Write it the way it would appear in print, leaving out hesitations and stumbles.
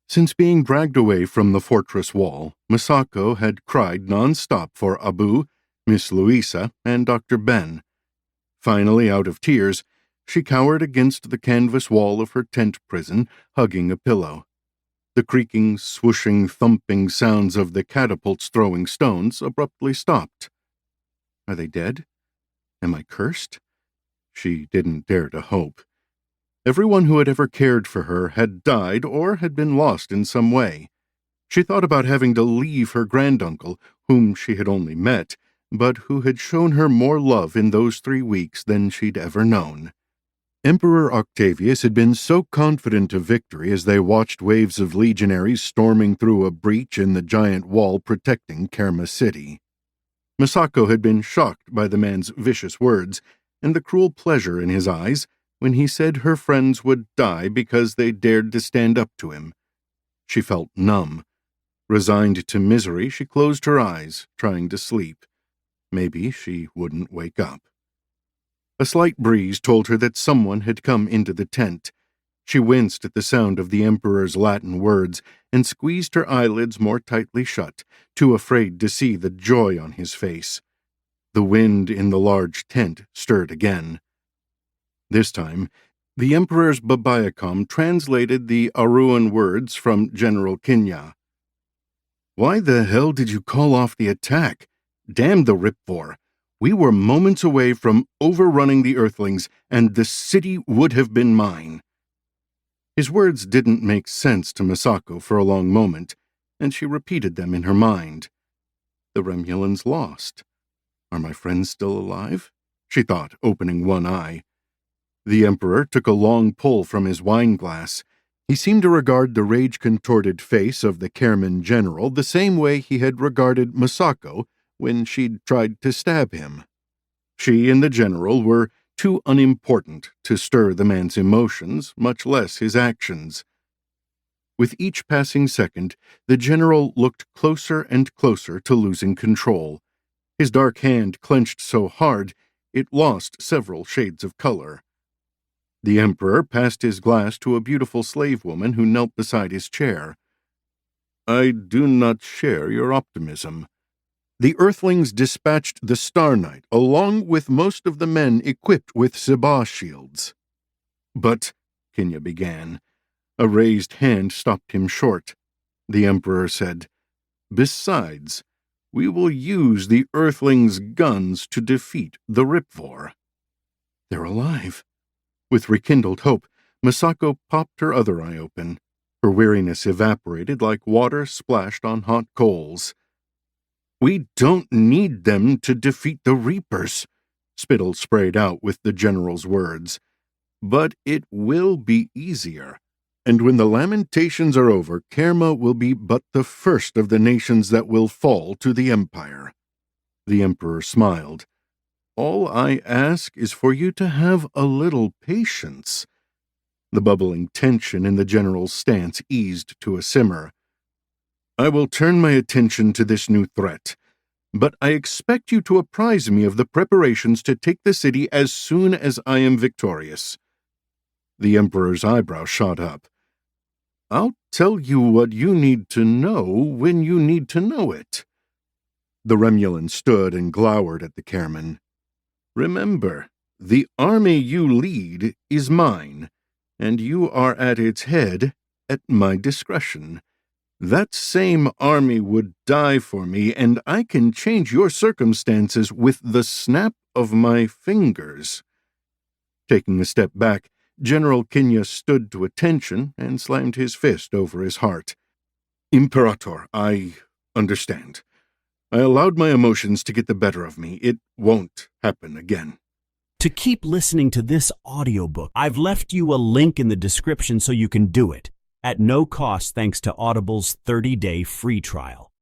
Since being dragged away from the fortress wall, Misako had cried non-stop for Abu, Miss Louisa, and Dr. Ben. Finally, out of tears, she cowered against the canvas wall of her tent prison, hugging a pillow. The creaking, swooshing, thumping sounds of the catapults throwing stones abruptly stopped. Are they dead? Am I cursed? She didn't dare to hope. Everyone who had ever cared for her had died or had been lost in some way. She thought about having to leave her granduncle, whom she had only met, but who had shown her more love in those 3 weeks than she'd ever known. Emperor Octavius had been so confident of victory as they watched waves of legionaries storming through a breach in the giant wall protecting Kerma City. Misako had been shocked by the man's vicious words and the cruel pleasure in his eyes when he said her friends would die because they dared to stand up to him. She felt numb. Resigned to misery, she closed her eyes, trying to sleep. Maybe she wouldn't wake up. A slight breeze told her that someone had come into the tent. She winced at the sound of the Emperor's Latin words and squeezed her eyelids more tightly shut, too afraid to see the joy on his face. The wind in the large tent stirred again. This time, the Emperor's Babayacom translated the Aruan words from General Kinya. "Why the hell did you call off the attack? Damn the Ripvor! We were moments away from overrunning the Earthlings, and the city would have been mine." His words didn't make sense to Misako for a long moment, and she repeated them in her mind. The Remulans lost. Are my friends still alive? She thought, opening one eye. The Emperor took a long pull from his wine-glass. He seemed to regard the rage-contorted face of the Kerman general the same way he had regarded Misako when she'd tried to stab him. She and the general were too unimportant to stir the man's emotions, much less his actions. With each passing second, the general looked closer and closer to losing control. His dark hand clenched so hard it lost several shades of color. The Emperor passed his glass to a beautiful slave woman who knelt beside his chair. "I do not share your optimism. The Earthlings dispatched the Star Knight, along with most of the men equipped with Sibah shields." "But," Kinya began. A raised hand stopped him short. The Emperor said, "Besides, we will use the Earthlings' guns to defeat the Ripvor." "They're alive." With rekindled hope, Misako popped her other eye open. Her weariness evaporated like water splashed on hot coals. "We don't need them to defeat the Reapers," Spittle sprayed out with the general's words. "But it will be easier. And when the lamentations are over, Kerma will be but the first of the nations that will fall to the Empire." The Emperor smiled. "All I ask is for you to have a little patience." The bubbling tension in the general's stance eased to a simmer. "I will turn my attention to this new threat, but I expect you to apprise me of the preparations to take the city as soon as I am victorious." The Emperor's eyebrow shot up. "I'll tell you what you need to know when you need to know it." The Remulan stood and glowered at the Kerman. "Remember, the army you lead is mine, and you are at its head at my discretion. That same army would die for me, and I can change your circumstances with the snap of my fingers." Taking a step back, General Kinya stood to attention and slammed his fist over his heart. "Imperator, I understand. I allowed my emotions to get the better of me. It won't happen again." To keep listening to this audiobook, I've left you a link in the description so you can do it, at no cost thanks to Audible's 30-day free trial.